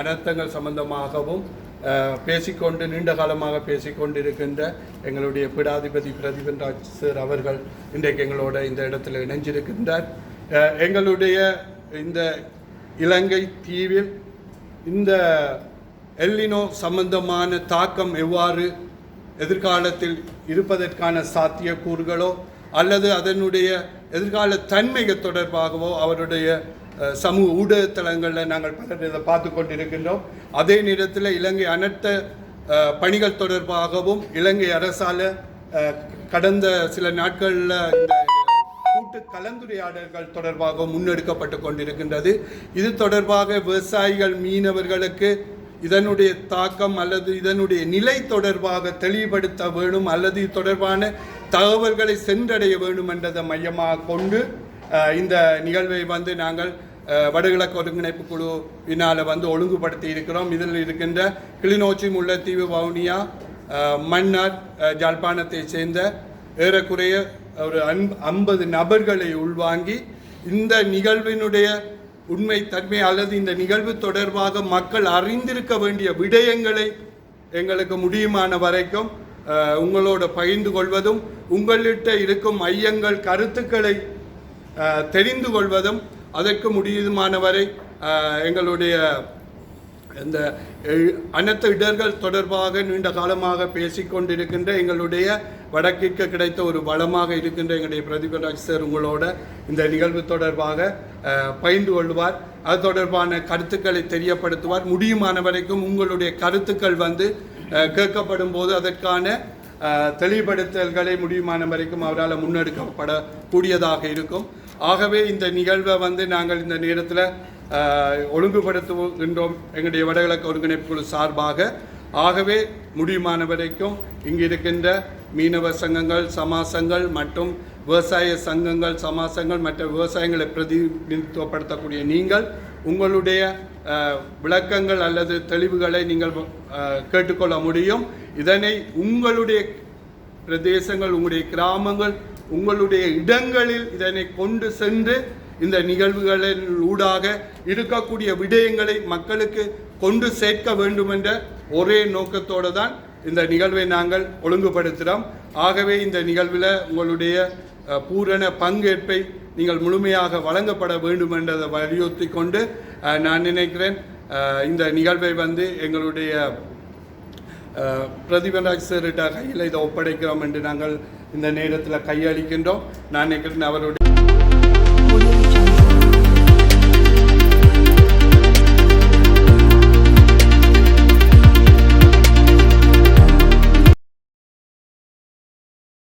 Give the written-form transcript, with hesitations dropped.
அனர்த்தங்கள் சம்பந்தமாகவும் பேசிக்கொண்டு நீண்ட காலமாக பேசிக்கொண்டிருக்கின்ற எங்களுடைய பீடாதிபதி பிரதீபன் ராஜ் சார் அவர்கள் இன்றைக்கு எங்களோட இந்த இடத்துல இணைஞ்சிருக்கின்றார். எங்களுடைய இந்த இலங்கை தீவில் இந்த எல்லினோ சம்பந்தமான தாக்கம் எவ்வாறு எதிர்காலத்தில் இருப்பதற்கான சாத்தியக்கூறுகளோ அல்லது அதனுடைய எதிர்கால தன்மைகள் தொடர்பாகவோ அவருடைய சமூக ஊடகத்தலங்களில் நாங்கள் பலர் இதை பார்த்து கொண்டிருக்கின்றோம். அதே நேரத்தில் இலங்கை அனர்த்த பணிகள் தொடர்பாகவும் இலங்கை அரசால் கடந்த சில நாட்களில் இந்த கூட்டு கலந்துரையாடல்கள் தொடர்பாக முன்னெடுக்கப்பட்டு கொண்டிருக்கின்றது. இது தொடர்பாக விவசாயிகள் மீனவர்களுக்கு இதனுடைய தாக்கம் அல்லது இதனுடைய நிலை தொடர்பாக தெளிவுபடுத்த வேண்டும் அல்லது இது தொடர்பான தகவல்களை சென்றடைய வேண்டும் என்றதை மையமாக கொண்டு இந்த நிகழ்வை நாங்கள் வடகிழக்கு ஒருங்கிணைப்பு குழுவினால் ஒழுங்குபடுத்தி இருக்கிறோம். இதில் இருக்கின்ற கிளிநொச்சி, முல்லைத்தீவு, வவுனியா, மன்னார், ஜாழ்ப்பாணத்தை சேர்ந்த ஏறக்குறைய ஒரு 50 நபர்களை உள்வாங்கி இந்த நிகழ்வினுடைய உண்மை தன்மை அல்லது இந்த நிகழ்வு தொடர்பாக மக்கள் அறிந்திருக்க வேண்டிய விடயங்களை எங்களுக்கு முடியுமான வரைக்கும் உங்களோட பகிர்ந்து கொள்வதும் உங்களிட்ட இருக்கும் ஐயங்கள் கருத்துக்களை தெரிந்து கொள்வதும் அதற்கு முடியுமான வரை எங்களுடைய இந்த அனைத்து இடர்கள் தொடர்பாக நீண்ட காலமாக பேசிக்கொண்டிருக்கின்ற எங்களுடைய வடக்கிற்கு கிடைத்த ஒரு வளமாக இருக்கின்ற எங்களுடைய பிரதீபன் ராஜ் சார் உங்களோட இந்த நிகழ்வு தொடர்பாக பகிர்ந்து கொள்வார். அது தொடர்பான கருத்துக்களை தெரியப்படுத்துவார். முடியுமான வரைக்கும் உங்களுடைய கருத்துக்கள் கேட்கப்படும் போது அதற்கான தெளிவுபடுத்தல்களை முடியுமான வரைக்கும் அவரால் முன்னெடுக்கப்படக்கூடியதாக இருக்கும். ஆகவே இந்த நிகழ்வை நாங்கள் இந்த நேரத்தில் ஒழுங்குபடுத்துகின்றோம் எங்களுடைய வடகிழக்கு ஒருங்கிணைப்பு குழு சார்பாக. ஆகவே முடியுமான வரைக்கும் இங்கு இருக்கின்ற மீனவ சங்கங்கள், சமாசங்கள் மற்றும் விவசாய சங்கங்கள், சமாசங்கள் மற்ற விவசாயங்களை பிரதிநிதித்துவப்படுத்தக்கூடிய நீங்கள் உங்களுடைய விளக்கங்கள் அல்லது தெளிவுகளை நீங்கள் கேட்டுக்கொள்ள முடியும். இதனை உங்களுடைய பிரதேசங்கள், உங்களுடைய கிராமங்கள், உங்களுடைய இடங்களில் இதனை கொண்டு சென்று இந்த நிகழ்வுகளின் ஊடாக இருக்கக்கூடிய விடயங்களை மக்களுக்கு கொண்டு சேர்க்க வேண்டும் என்ற ஒரே நோக்கத்தோடு தான் இந்த நிகழ்வை நாங்கள் ஒழுங்குபடுத்துகிறோம். ஆகவே இந்த நிகழ்வில் உங்களுடைய பூரண பங்கேற்பை நீங்கள் முழுமையாக வழங்கப்பட வேண்டும் என்றதை வலியுறுத்தி கொண்டு நான் நினைக்கிறேன் இந்த நிகழ்வை எங்களுடைய பிரதீபன் ராஜ் சார்கிட்ட கையில் இதை ஒப்படைக்கிறோம் என்று நாங்கள் இந்த நேரத்தில் கையளிக்கின்றோம். நான் நினைக்கிறேன் அவருடைய